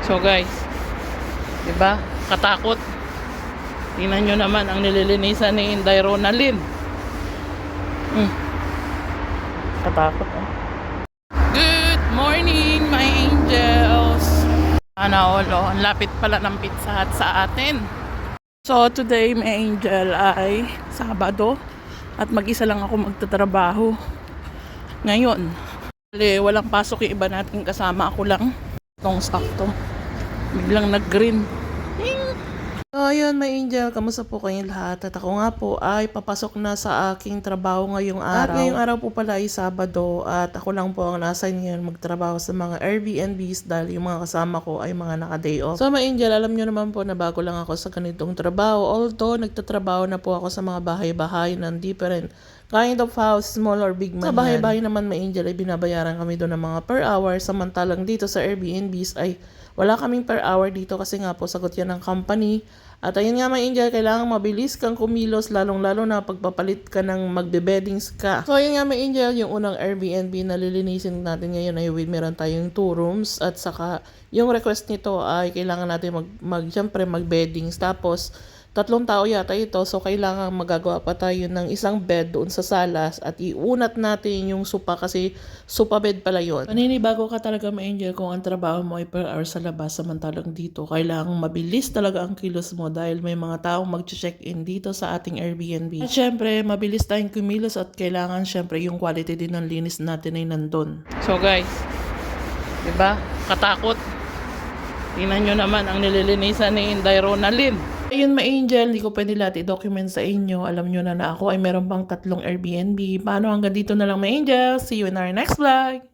So guys, diba? Katakot. Tingnan nyo naman ang nililinisan ni Inday Ronalyn. Katakot ah. Good morning my angels. Sana all, ang lapit pala ng Pizza Hut sa atin. So today my angel ay Sabado at mag-isa lang ako magtatrabaho ngayon. Walang pasok yung iba natin kasama, ako lang. Itong sakto. Biglang nag-green. So ayun my angel, kamusta po kayong lahat? At ako nga po ay papasok na sa aking trabaho ngayong araw. At ngayong araw po pala ay Sabado at ako lang po ang na-assign ngayon magtrabaho sa mga Airbnbs dahil yung mga kasama ko ay mga naka-day off. So my angel, alam nyo naman po na bago lang ako sa ganitong trabaho. Although nagtatrabaho na po ako sa mga bahay-bahay ng different kind of house, small or big man. Sa bahay-bahay naman my angel ay binabayaran kami doon ng mga per hour. Samantalang dito sa Airbnbs ay wala kaming per hour dito kasi nga po sagot yan ng company. At ayun nga mga angel, kailangan mabilis kang kumilos lalong-lalo na pagpapalit ka ng magbe-beddings ka. So ayun nga mga angel, yung unang Airbnb na lilinisin natin ngayon ay meron tayong 2 rooms at saka yung request nito ay kailangan natin syempre mag-beddings. Tapos 3 tao yata ito, so kailangan magagawa pa tayo ng isang bed doon sa salas at iunat natin yung sopa kasi sopa bed pala yun. Paninibago ka talaga my angel kung ang trabaho mo ay per hour sa labas, samantalang dito kailangan mabilis talaga ang kilos mo dahil may mga taong mag-check-in dito sa ating Airbnb. At syempre mabilis tayong kumilos at kailangan syempre yung quality din ng linis natin ay nandun. So guys, diba? Katakot. Tingnan nyo naman ang nililinisan ni Inday Ronalyn. Ayun my angel, hindi ko pwede lahat i-document sa inyo. Alam nyo na ako ay meron pang 3 Airbnb. Paano hanggang dito na lang my angel. See you in our next vlog.